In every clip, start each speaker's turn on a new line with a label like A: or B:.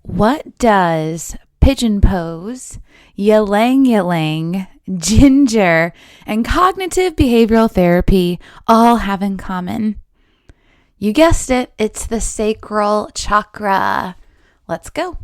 A: What does pigeon pose, ylang, ginger, and cognitive behavioral therapy all have in common? You guessed it, it's the sacral chakra. Let's go.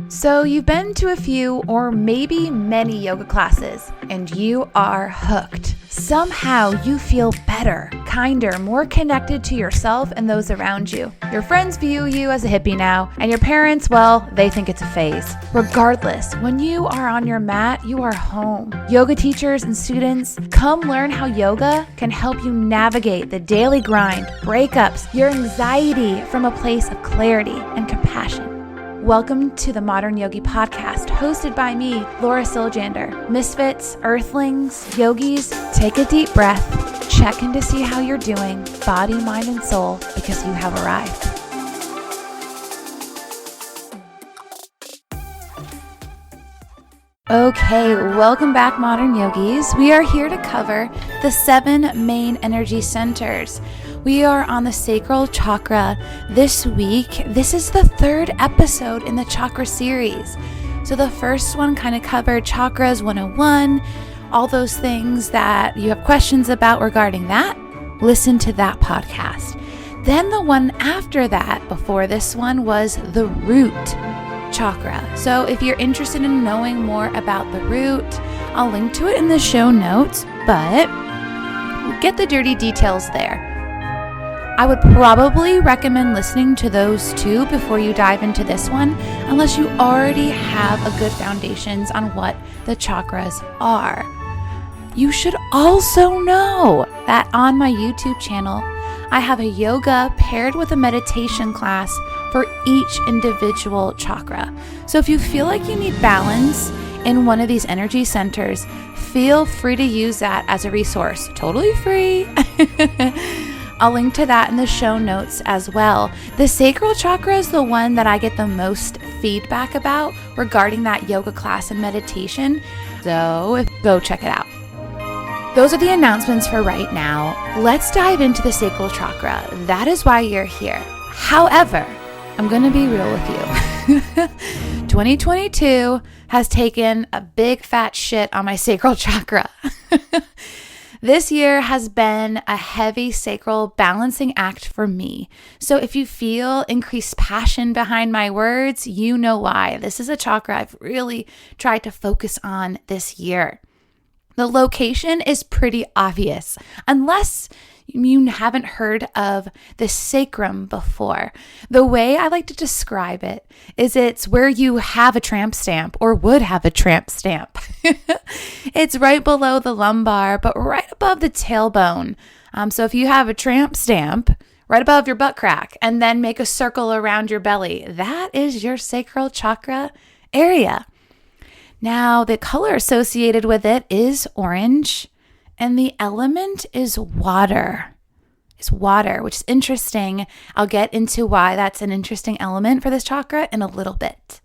A: So you've been to a few or maybe many yoga classes and you are hooked. Somehow you feel better, kinder, more connected to yourself and those around you. Your friends view you as a hippie now, and your parents, well, they think it's a phase. Regardless, when you are on your mat, you are home. Yoga teachers and students, come learn how yoga can help you navigate the daily grind, breakups, your anxiety from a place of clarity and compassion. Welcome to the Modern Yogi Podcast, hosted by me, Laura Siljander. Misfits, earthlings, yogis, take a deep breath, check in to see how you're doing, body, mind, and soul, because you have arrived. Okay, welcome back, Modern Yogis. We are here to cover the 7 main energy centers. We are on the Sacral Chakra this week. This is the 3rd episode in the chakra series. So the first one kind of covered chakras 101, all those things that you have questions about regarding that. Listen to that podcast. Then the one after that, before this one, was the root chakra. So if you're interested in knowing more about the root, I'll link to it in the show notes, but we'll get the dirty details there. I would probably recommend listening to those two before you dive into this one, unless you already have a good foundations on what the chakras are. You should also know that on my YouTube channel, I have a yoga paired with a meditation class for each individual chakra. So if you feel like you need balance in one of these energy centers, feel free to use that as a resource. Totally free. I'll link to that in the show notes as well. The sacral chakra is the one that I get the most feedback about regarding that yoga class and meditation. So go check it out. Those are the announcements for right now. Let's dive into the sacral chakra. That is why you're here. However, I'm going to be real with you. 2022 has taken a big fat shit on my sacral chakra. This year has been a heavy sacral balancing act for me. So if you feel increased passion behind my words, you know why. This is a chakra I've really tried to focus on this year. The location is pretty obvious, unless you haven't heard of the sacrum before. The way I like to describe it is it's where you have a tramp stamp or would have a tramp stamp. It's right below the lumbar, but right above the tailbone. So if you have a tramp stamp right above your butt crack and then make a circle around your belly, that is your sacral chakra area. Now, the color associated with it is orange. And the element is water. It's water, which is interesting. I'll get into why that's an interesting element for this chakra in a little bit.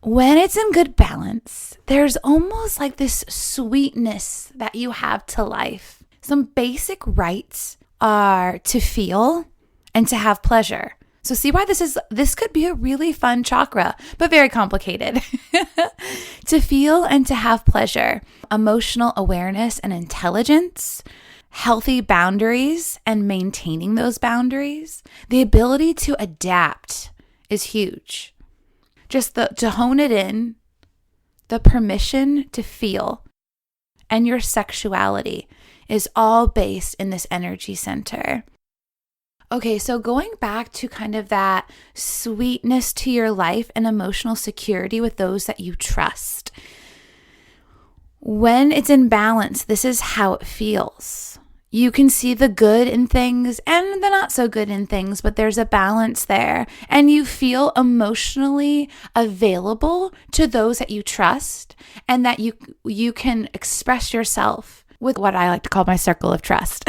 A: When it's in good balance, there's almost like this sweetness that you have to life. Some basic rights are to feel and to have pleasure. So see why this could be a really fun chakra, but very complicated. To feel and to have pleasure, emotional awareness and intelligence, healthy boundaries and maintaining those boundaries, the ability to adapt is huge. Just to hone it in, the permission to feel, and your sexuality is all based in this energy center. Okay, so going back to kind of that sweetness to your life and emotional security with those that you trust. When it's in balance, this is how it feels. You can see the good in things and the not so good in things, but there's a balance there. And you feel emotionally available to those that you trust and that you can express yourself with what I like to call my circle of trust.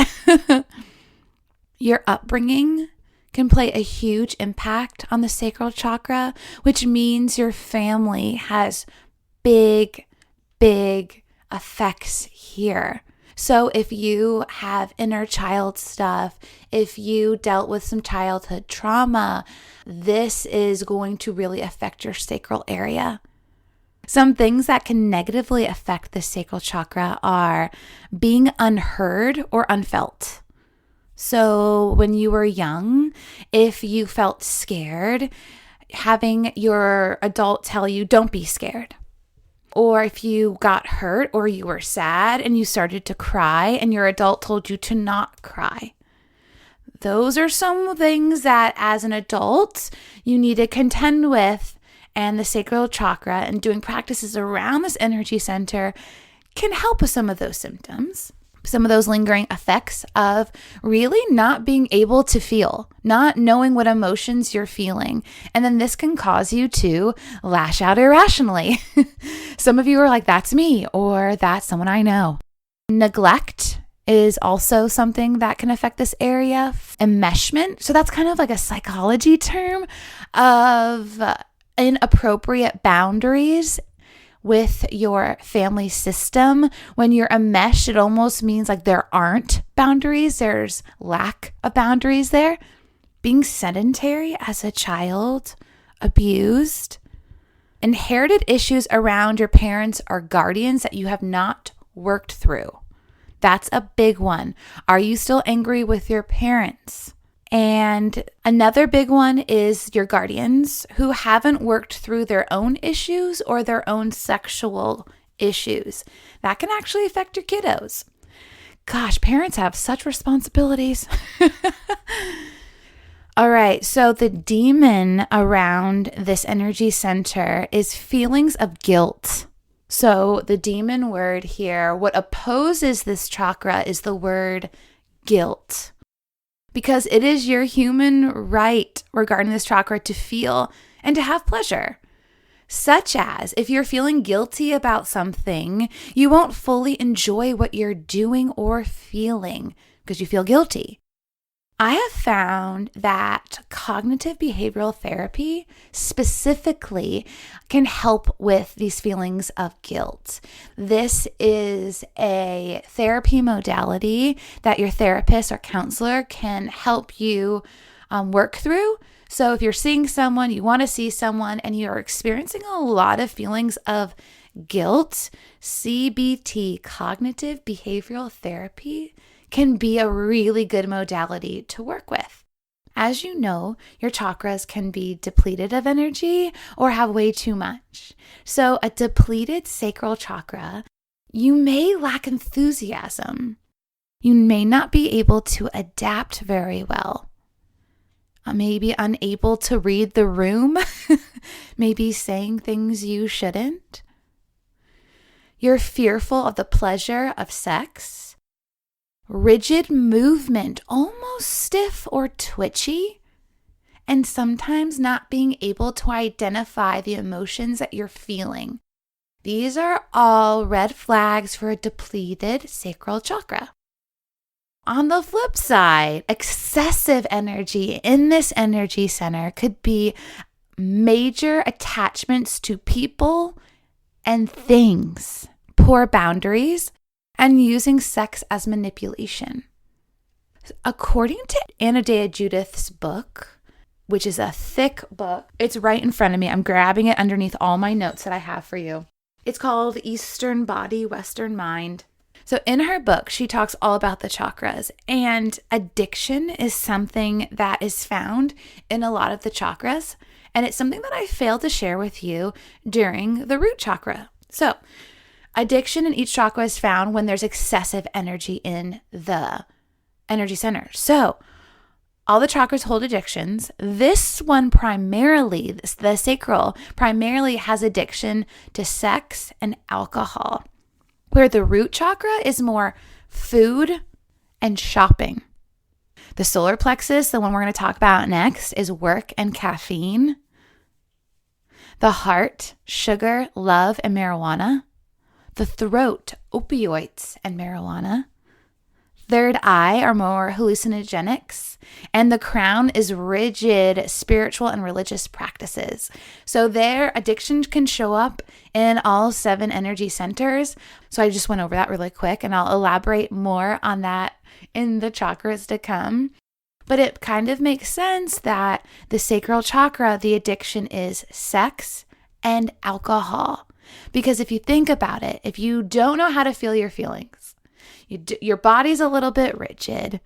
A: Your upbringing can play a huge impact on the sacral chakra, which means your family has big effects here. So if you have inner child stuff, if you dealt with some childhood trauma, this is going to really affect your sacral area. Some things that can negatively affect the sacral chakra are being unheard or unfelt. So when you were young, if you felt scared, having your adult tell you, don't be scared. Or if you got hurt or you were sad and you started to cry and your adult told you to not cry. Those are some things that as an adult you need to contend with, and the sacral chakra and doing practices around this energy center can help with some of those symptoms. Some of those lingering effects of really not being able to feel, not knowing what emotions you're feeling. And then this can cause you to lash out irrationally. Some of you are like, that's me, or that's someone I know. Neglect is also something that can affect this area. Enmeshment, so that's kind of like a psychology term of inappropriate boundaries with your family system. When you're enmeshed, it almost means like there aren't boundaries. There's lack of boundaries there. Being sedentary as a child, abused, inherited issues around your parents or guardians that you have not worked through. That's a big one. Are you still angry with your parents? And another big one is your guardians who haven't worked through their own issues or their own sexual issues. That can actually affect your kiddos. Gosh, parents have such responsibilities. All right, so the demon around this energy center is feelings of guilt. So the demon word here, what opposes this chakra is the word guilt. Because it is your human right regarding this chakra to feel and to have pleasure. Such as if you're feeling guilty about something, you won't fully enjoy what you're doing or feeling because you feel guilty. I have found that cognitive behavioral therapy specifically can help with these feelings of guilt. This is a therapy modality that your therapist or counselor can help you work through. So if you're seeing someone, you want to see someone, and you're experiencing a lot of feelings of guilt, CBT, cognitive behavioral therapy, can be a really good modality to work with. As you know, your chakras can be depleted of energy or have way too much. So a depleted sacral chakra, you may lack enthusiasm. You may not be able to adapt very well. Maybe unable to read the room. Maybe saying things you shouldn't. You're fearful of the pleasure of sex. Rigid movement, almost stiff or twitchy, and sometimes not being able to identify the emotions that you're feeling. These are all red flags for a depleted sacral chakra. On the flip side, excessive energy in this energy center could be major attachments to people and things, poor boundaries, and using sex as manipulation. According to Anodea Judith's book, which is a thick book, it's right in front of me. I'm grabbing it underneath all my notes that I have for you. It's called Eastern Body, Western Mind. So in her book, she talks all about the chakras, and addiction is something that is found in a lot of the chakras, and it's something that I failed to share with you during the root chakra. So addiction in each chakra is found when there's excessive energy in the energy center. So all the chakras hold addictions. This one primarily, the sacral, primarily has addiction to sex and alcohol, where the root chakra is more food and shopping. The solar plexus, the one we're going to talk about next, is work and caffeine. The heart, sugar, love, and marijuana. The throat, opioids and marijuana. third eye are more hallucinogenics, and the crown is rigid spiritual and religious practices. So their addiction can show up in all 7 energy centers. So I just went over that really quick, and I'll elaborate more on that in the chakras to come. But it kind of makes sense that the sacral chakra, the addiction is sex and alcohol. Because if you think about it, if you don't know how to feel your feelings, your body's a little bit rigid.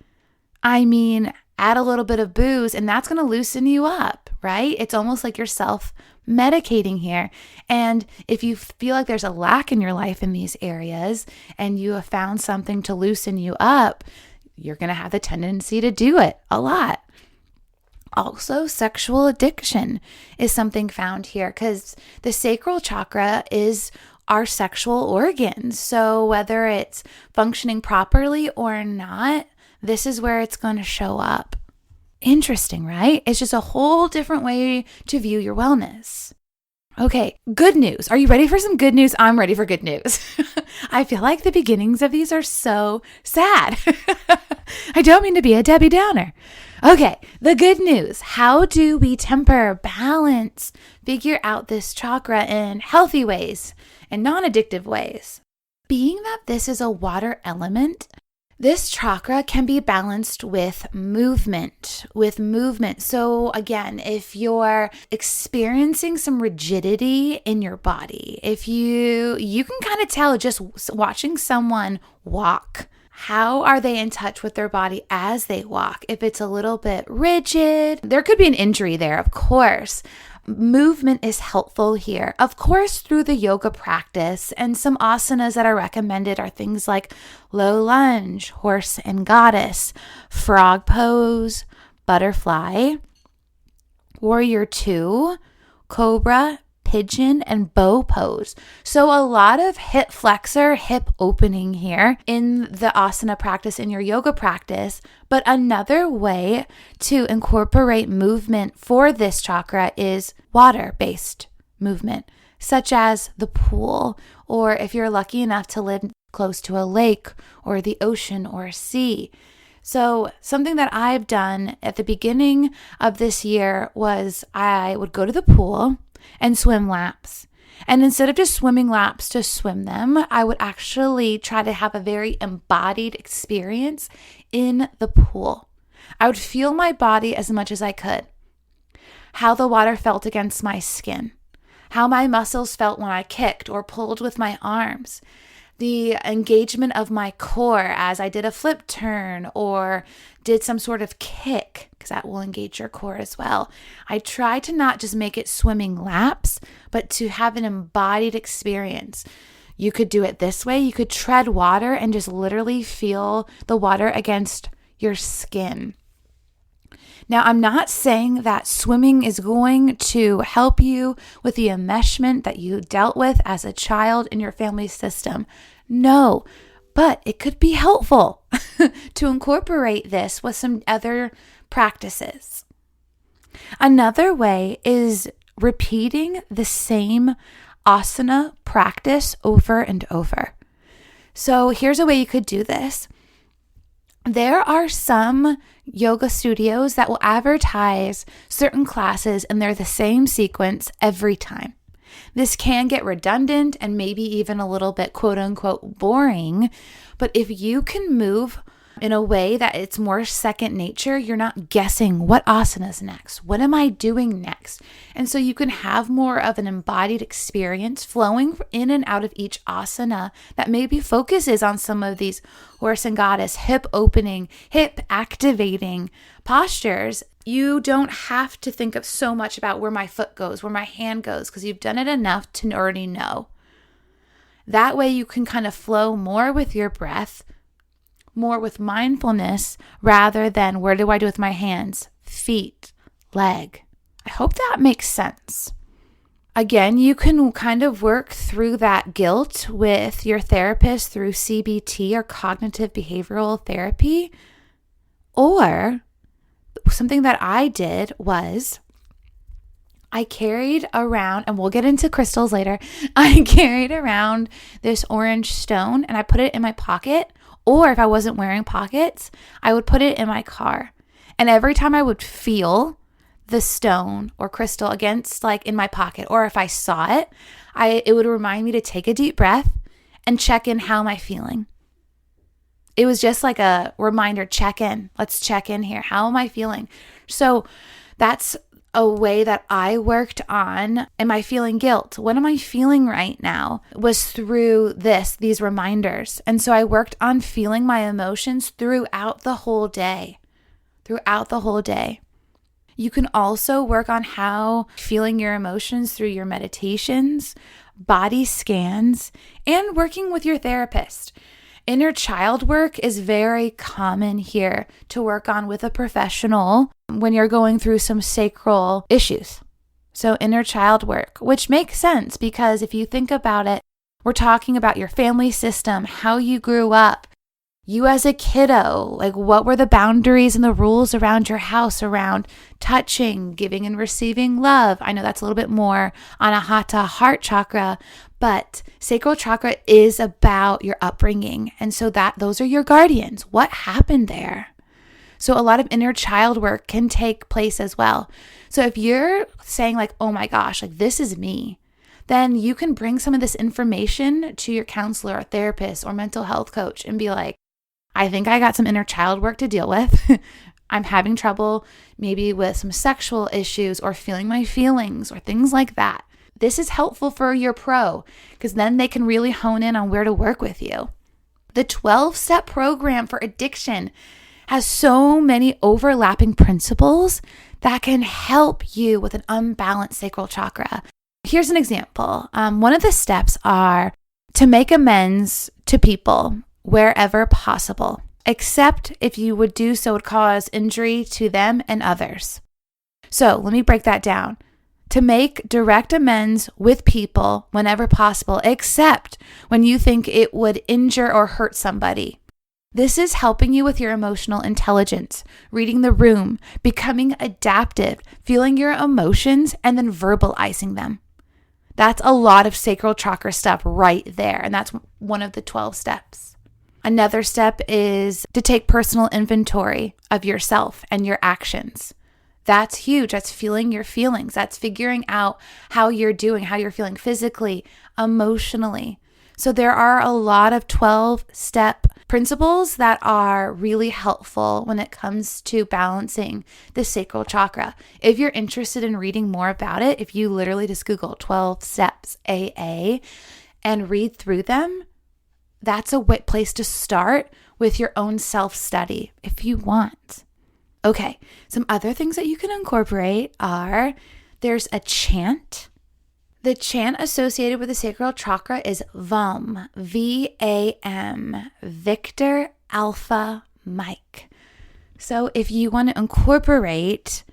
A: I mean, add a little bit of booze and that's going to loosen you up, right? It's almost like you're self-medicating here. And if you feel like there's a lack in your life in these areas and you have found something to loosen you up, you're going to have the tendency to do it a lot. Also, sexual addiction is something found here because the sacral chakra is our sexual organs. So whether it's functioning properly or not, this is where it's going to show up. Interesting, right? It's just a whole different way to view your wellness. Okay, good news. Are you ready for some good news? I'm ready for good news. I feel like the beginnings of these are so sad. I don't mean to be a Debbie Downer. Okay, the good news. How do we temper, balance, figure out this chakra in healthy ways and non-addictive ways? Being that this is a water element, this chakra can be balanced with movement. So again, if you're experiencing some rigidity in your body, if you can kind of tell just watching someone walk, how are they in touch with their body as they walk? If it's a little bit rigid, there could be an injury there, of course. Movement is helpful here, of course, through the yoga practice, and some asanas that are recommended are things like low lunge, horse and goddess, frog pose, butterfly, warrior 2, cobra, pigeon, and bow pose. So a lot of hip flexor, hip opening here in the asana practice, in your yoga practice. But another way to incorporate movement for this chakra is water-based movement, such as the pool, or if you're lucky enough to live close to a lake or the ocean or a sea. So something that I've done at the beginning of this year was I would go to the pool and swim laps. And instead of just swimming laps to swim them, I would actually try to have a very embodied experience in the pool. I would feel my body as much as I could. How the water felt against my skin. How my muscles felt when I kicked or pulled with my arms. The engagement of my core as I did a flip turn or did some sort of kick, because that will engage your core as well. I try to not just make it swimming laps, but to have an embodied experience. You could do it this way. You could tread water and just literally feel the water against your skin. Now, I'm not saying that swimming is going to help you with the enmeshment that you dealt with as a child in your family system. No, but it could be helpful to incorporate this with some other practices. Another way is repeating the same asana practice over and over. So here's a way you could do this. There are some yoga studios that will advertise certain classes and they're the same sequence every time. This can get redundant and maybe even a little bit quote unquote boring, but if you can move in a way that it's more second nature, you're not guessing what asana is next. What am I doing next? And so you can have more of an embodied experience flowing in and out of each asana that maybe focuses on some of these horse and goddess, hip opening, hip activating postures. You don't have to think of so much about where my foot goes, where my hand goes, because you've done it enough to already know. That way you can kind of flow more with your breath, more with mindfulness rather than where do I do with my hands, feet, leg. I hope that makes sense. Again, you can kind of work through that guilt with your therapist through CBT or cognitive behavioral therapy. Or something that I did was I carried around, and we'll get into crystals later, I carried around this orange stone and I put it in my pocket Or if I wasn't wearing pockets, I would put it in my car. And every time I would feel the stone or crystal against like in my pocket, or if I saw it, it would remind me to take a deep breath and check in. How am I feeling? It was just like a reminder, check in. Let's check in here. How am I feeling? So that's a way that I worked on. Am I feeling guilt? What am I feeling right now? Was through these reminders. And so I worked on feeling my emotions throughout the whole day. You can also work on how feeling your emotions through your meditations, body scans, and working with your therapist. Inner child work is very common here to work on with a professional when you're going through some sacral issues. So inner child work, which makes sense because if you think about it, we're talking about your family system, how you grew up, you as a kiddo, like what were the boundaries and the rules around your house around touching, giving and receiving love. I know that's a little bit more anahata heart chakra, but sacral chakra is about your upbringing. And so those are your guardians. What happened there? So a lot of inner child work can take place as well. So if you're saying like, oh my gosh, like this is me, then you can bring some of this information to your counselor or therapist or mental health coach and be like, I think I got some inner child work to deal with. I'm having trouble maybe with some sexual issues or feeling my feelings or things like that. This is helpful for your pro because then they can really hone in on where to work with you. The 12-step program for addiction has so many overlapping principles that can help you with an unbalanced sacral chakra. Here's an example. One of the steps are to make amends to people wherever possible, except if you would do so would cause injury to them and others. So let me break that down. To make direct amends with people whenever possible, except when you think it would injure or hurt somebody. This is helping you with your emotional intelligence, reading the room, becoming adaptive, feeling your emotions, and then verbalizing them. That's a lot of sacral chakra stuff right there, and that's one of the 12 steps. Another step is to take personal inventory of yourself and your actions. That's huge. That's feeling your feelings. That's figuring out how you're doing, how you're feeling physically, emotionally. So there are a lot of 12-step principles that are really helpful when it comes to balancing the sacral chakra. If you're interested in reading more about it, if you literally just Google 12 steps AA and read through them, that's a place to start with your own self-study if you want. Okay, some other things that you can incorporate are there's a chant. The chant associated with the sacral chakra is VAM, V-A-M, Victor Alpha Mike. So if you want to incorporate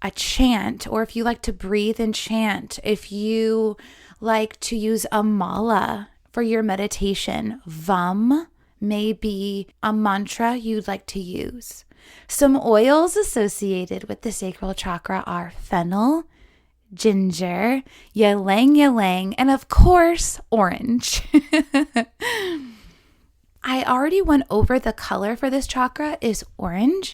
A: a chant, or if you like to breathe and chant, if you like to use a mala for your meditation, VAM may be a mantra you'd like to use. Some oils associated with the sacral chakra are fennel, ginger, ylang ylang, and of course, orange. I already went over the color for this chakra is orange,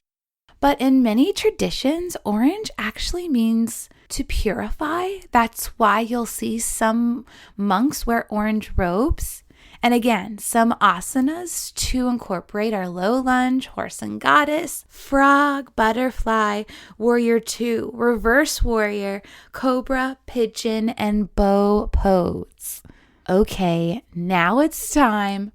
A: but in many traditions, orange actually means to purify. That's why you'll see some monks wear orange robes. And again, some asanas to incorporate are low lunge, horse and goddess, frog, butterfly, warrior two, reverse warrior, cobra, pigeon, and bow pose. Okay, now it's time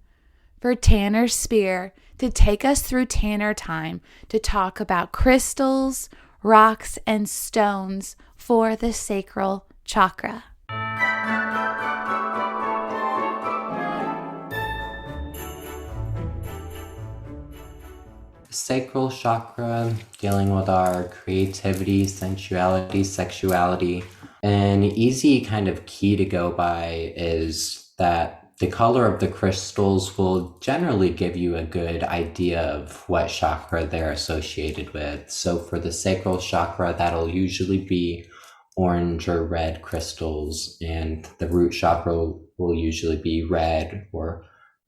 A: for Tanner Speer to take us through Tanner time to talk about crystals, rocks, and stones for the sacral chakra.
B: Sacral chakra, dealing with our creativity, sensuality, sexuality. An easy kind of key to go by is that the color of the crystals will generally give you a good idea of what chakra they're associated with. So for the sacral chakra, that'll usually be orange or red crystals, and the root chakra will usually be red or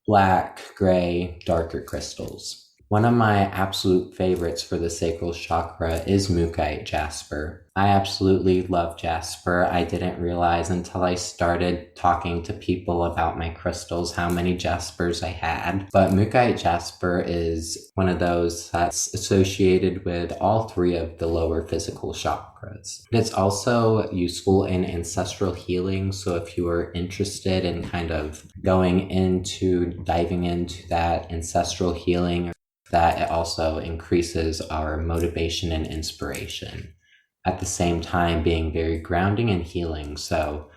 B: black, gray, darker crystals. One of my absolute favorites for the sacral chakra is Mookaite jasper. I absolutely love jasper. I didn't realize until I started talking to people about my crystals how many jaspers I had. But Mookaite jasper is one of those that's associated with all three of the lower physical chakras. It's also useful in ancestral healing. So if you are interested in kind of diving into that ancestral healing, that it also increases our motivation and inspiration, at the same time being very grounding and healing. So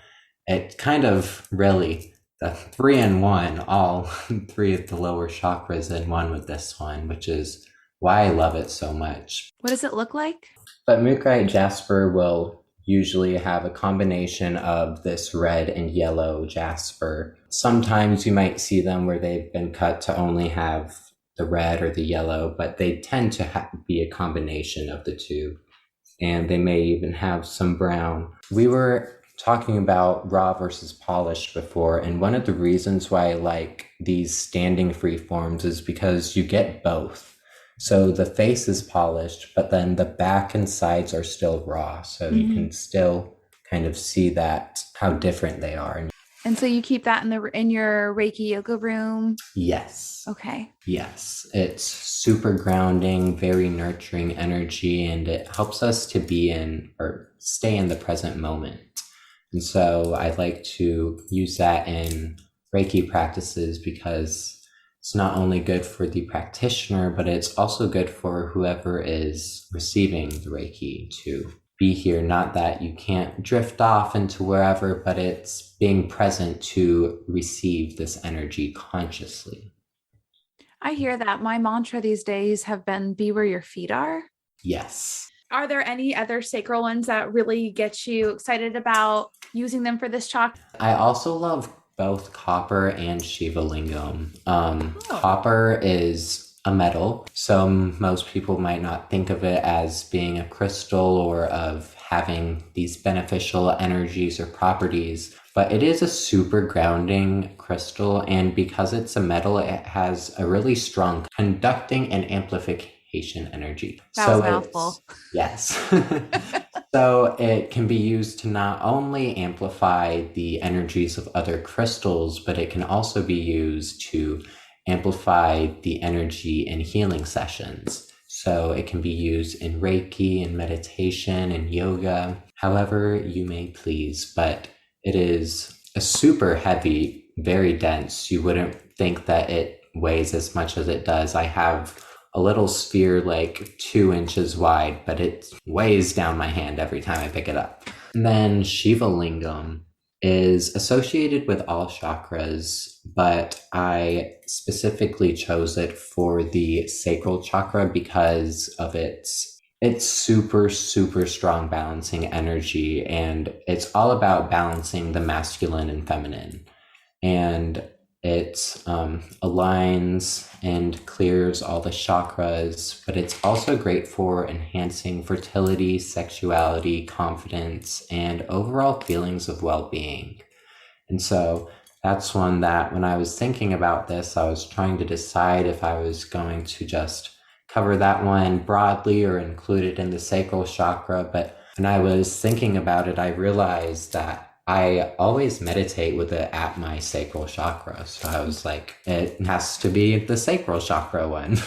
B: it kind of really, the 3-in-1, all three of the lower chakras in one with this one, which is why I love it so much.
A: What does it look like?
B: But Mookaite jasper will usually have a combination of this red and yellow jasper. Sometimes you might see them where they've been cut to only have the red or the yellow, but they tend to be a combination of the two. And they may even have some brown. We were talking about raw versus polished before, and one of the reasons why I like these standing free forms is because you get both. So the face is polished, but then the back and sides are still raw. So you can still kind of see that, how different they are.
A: And so you keep that in your Reiki yoga room?
B: Yes.
A: Okay.
B: Yes. It's super grounding, very nurturing energy, and it helps us to be in or stay in the present moment. And so I like to use that in Reiki practices because it's not only good for the practitioner, but it's also good for whoever is receiving the Reiki to be here. Not that you can't drift off into wherever, but it's being present to receive this energy consciously.
A: I hear that. My mantra these days have been be where your feet are.
B: Yes.
A: Are there any other sacral ones that really get you excited about using them for this chakra?
B: I also love both copper and Shiva Lingam. Copper is a metal, so most people might not think of it as being a crystal or of having these beneficial energies or properties, but it is a super grounding crystal, and because it's a metal, it has a really strong conducting and amplification energy.
A: That was a mouthful.
B: Yes. So it can be used to not only amplify the energies of other crystals, but it can also be used to amplify the energy in healing sessions. So it can be used in Reiki and meditation and yoga, however you may please. But it is a super heavy, very dense. You wouldn't think that it weighs as much as it does. I have a little sphere like 2 inches wide, but it weighs down my hand every time I pick it up. And then Shiva Lingam is associated with all chakras, but I specifically chose it for the sacral chakra because of its super, super strong balancing energy, and it's all about balancing the masculine and feminine. And it aligns and clears all the chakras, but it's also great for enhancing fertility, sexuality, confidence, and overall feelings of well-being. And so that's one that when I was thinking about this, I was trying to decide if I was going to just cover that one broadly or include it in the sacral chakra. But when I was thinking about it, I realized that I always meditate with it at my sacral chakra. So I was like, it has to be the sacral chakra one.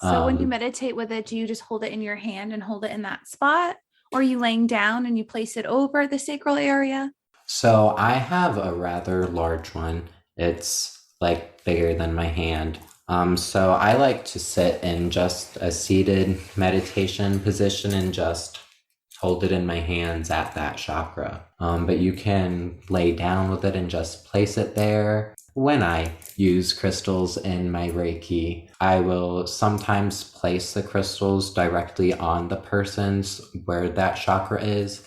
A: So when you meditate with it, do you just hold it in your hand and hold it in that spot? Or are you laying down and you place it over the sacral area?
B: So I have a rather large one. It's like bigger than my hand. So I like to sit in just a seated meditation position and just hold it in my hands at that chakra. But you can lay down with it and just place it there. When I use crystals in my Reiki, I will sometimes place the crystals directly on the person's where that chakra is.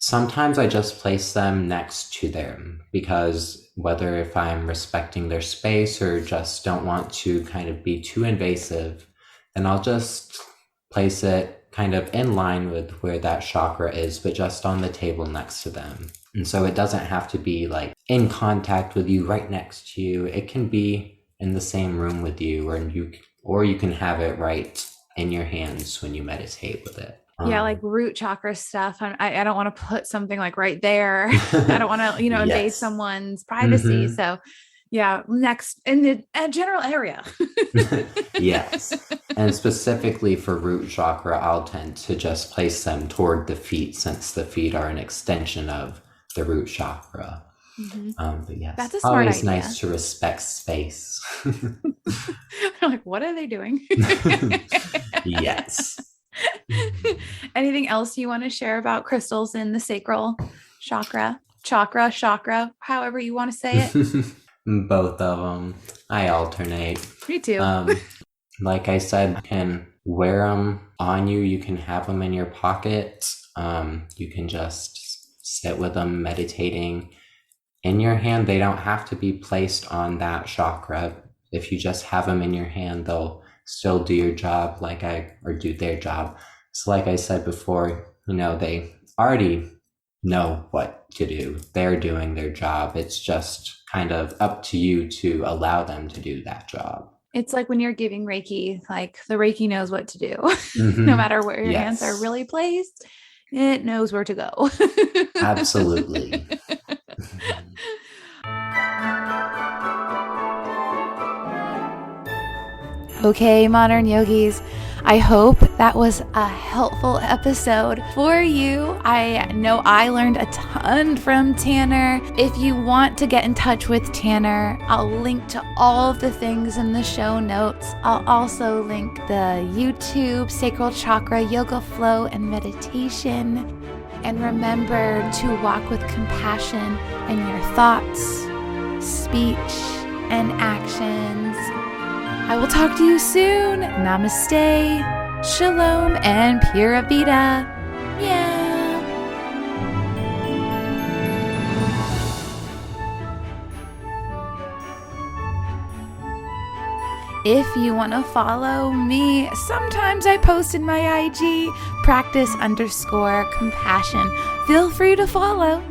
B: Sometimes I just place them next to them because whether if I'm respecting their space or just don't want to kind of be too invasive, then I'll just place it kind of in line with where that chakra is, but just on the table next to them. And so it doesn't have to be like in contact with you, right next to you. It can be in the same room with you, or you can have it right in your hands when you meditate with it.
A: Yeah, like root chakra stuff. I don't want to put something like right there. I don't want to, invade
B: Yes.
A: someone's privacy.
B: Mhm.
A: So yeah, next in the general area.
B: Yes. And specifically for root chakra, I'll tend to just place them toward the feet, since the feet are an extension of the root chakra. But yes,
A: That's a smart
B: always
A: idea.
B: nice to respect space.
A: Like, what are they doing?
B: Yes.
A: Anything else you want to share about crystals in the sacral chakra, however you want to say it?
B: Both of them. I alternate.
A: Me too.
B: Like I said, you can wear them on you. You can have them in your pocket. You can just sit with them meditating in your hand. They don't have to be placed on that chakra. If you just have them in your hand, they'll still do your job or do their job. So like I said before, they already know what to do. They're doing their job. It's just kind of up to you to allow them to do that job.
A: It's like when you're giving Reiki, like the Reiki knows what to do.
B: Mm-hmm.
A: No matter where your
B: Yes.
A: hands are really placed, it knows where to go.
B: Absolutely.
A: Okay, modern yogis, I hope that was a helpful episode for you. I know I learned a ton from Tanner. If you want to get in touch with Tanner, I'll link to all of the things in the show notes. I'll also link the YouTube Sacral Chakra Yoga Flow and Meditation. And remember to walk with compassion in your thoughts, speech, and actions. I will talk to you soon. Namaste, Shalom, and Pura Vida. Yeah. If you want to follow me, sometimes I post in my IG, practice_compassion. Feel free to follow.